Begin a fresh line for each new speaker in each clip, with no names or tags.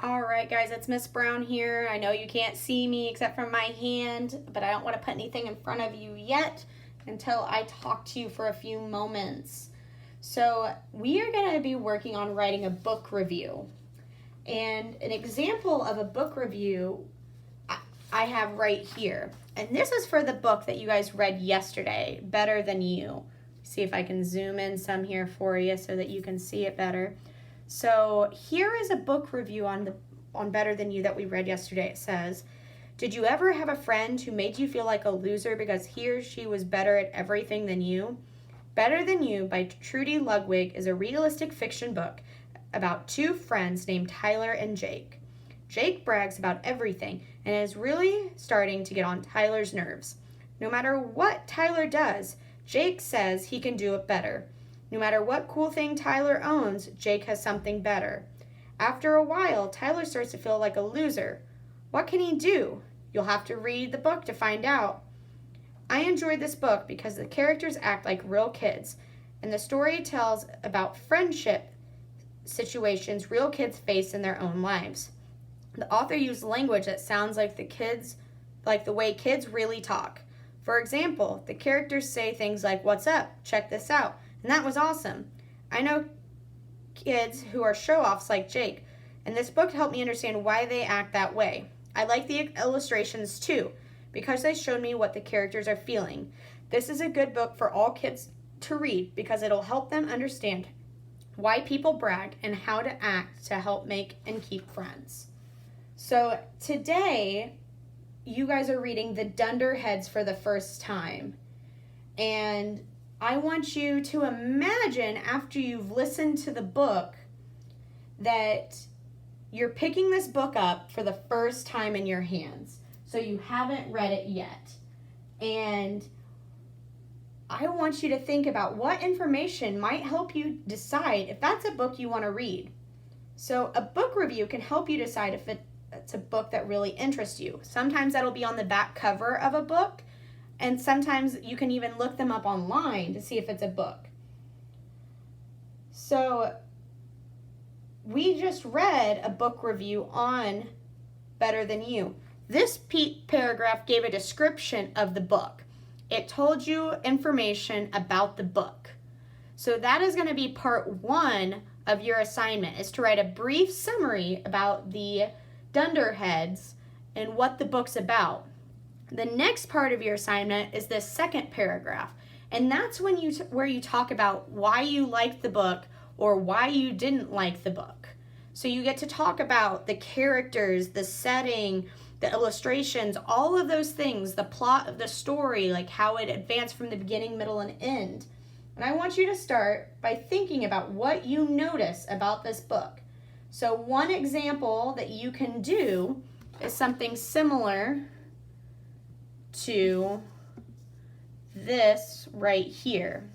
All right, guys, it's Miss Brown here. I know you can't see me except from my hand, but I don't want to put anything in front of you yet until I talk to you for a few moments. So we are going to be working on writing a book review. And an example of a book review I have right here. And this is for the book that you guys read yesterday, Better Than You. See if I can zoom in some here for you so that you can see it better. So here is a book review on Better Than You that we read yesterday. It says, did you ever have a friend who made you feel like a loser because he or she was better at everything than you? Better Than You by Trudy Ludwig is a realistic fiction book about two friends named Tyler and Jake. Jake brags about everything and is really starting to get on Tyler's nerves. No matter what Tyler does, Jake says he can do it better. No matter what cool thing Tyler owns, Jake has something better. After a while, Tyler starts to feel like a loser. What can he do? You'll have to read the book to find out. I enjoyed this book because the characters act like real kids, and the story tells about friendship situations real kids face in their own lives. The author used language that sounds like the way kids really talk. For example, the characters say things like, "What's up? Check this out." And that was awesome. I know kids who are show-offs like Jake, and this book helped me understand why they act that way. I like the illustrations too, because they showed me what the characters are feeling. This is a good book for all kids to read because it'll help them understand why people brag and how to act to help make and keep friends. So today, you guys are reading the Dunderheads for the first time. And I want you to imagine after you've listened to the book that you're picking this book up for the first time in your hands. So you haven't read it yet. And I want you to think about what information might help you decide if that's a book you want to read. So a book review can help you decide if it's a book that really interests you. Sometimes that'll be on the back cover of a book. And sometimes you can even look them up online to see if it's a book. So we just read a book review on Better Than You. This paragraph gave a description of the book. It told you information about the book. So that is going to be part 1 of your assignment, is to write a brief summary about the Dunderheads and what the book's about. The next part of your assignment is the second paragraph, and that's when where you talk about why you liked the book or why you didn't like the book. So you get to talk about the characters, the setting, the illustrations, all of those things, the plot of the story, like how it advanced from the beginning, middle, and end. And I want you to start by thinking about what you notice about this book. So one example that you can do is something similar to this right here.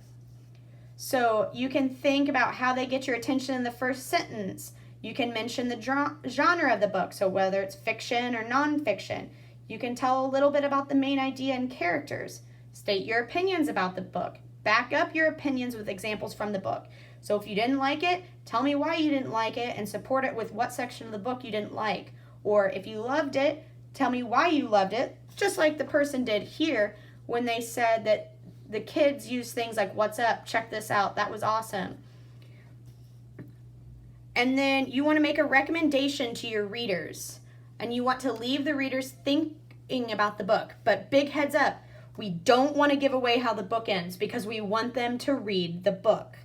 So you can think about how they get your attention in the first sentence. You can mention the genre of the book, so whether it's fiction or nonfiction. You can tell a little bit about the main idea and characters. State your opinions about the book. Back up your opinions with examples from the book. So if you didn't like it, tell me why you didn't like it and support it with what section of the book you didn't like. Or if you loved it, tell me why you loved it, just like the person did here when they said that the kids use things like, "What's up? Check this out. That was awesome." And then you want to make a recommendation to your readers. And you want to leave the readers thinking about the book. But big heads up, we don't want to give away how the book ends because we want them to read the book.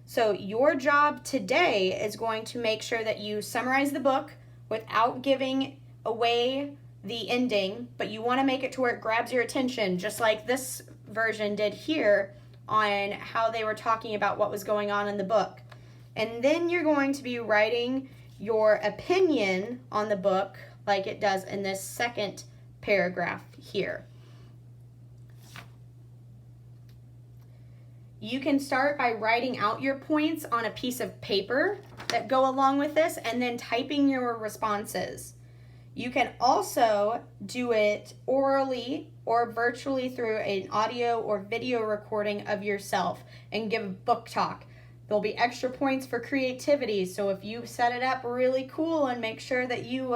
So your job today is going to make sure that you summarize the book without giving away the ending, but you want to make it to where it grabs your attention, just like this version did here on how they were talking about what was going on in the book. And then you're going to be writing your opinion on the book like it does in this second paragraph here. You can start by writing out your points on a piece of paper that go along with this and then typing your responses. You can also do it orally or virtually through an audio or video recording of yourself and give a book talk. There'll be extra points for creativity. So if you set it up really cool and make sure that you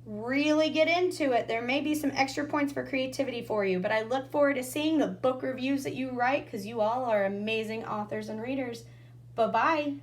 really get into it, there may be some extra points for creativity for you. But I look forward to seeing the book reviews that you write, because you all are amazing authors and readers. Bye-bye.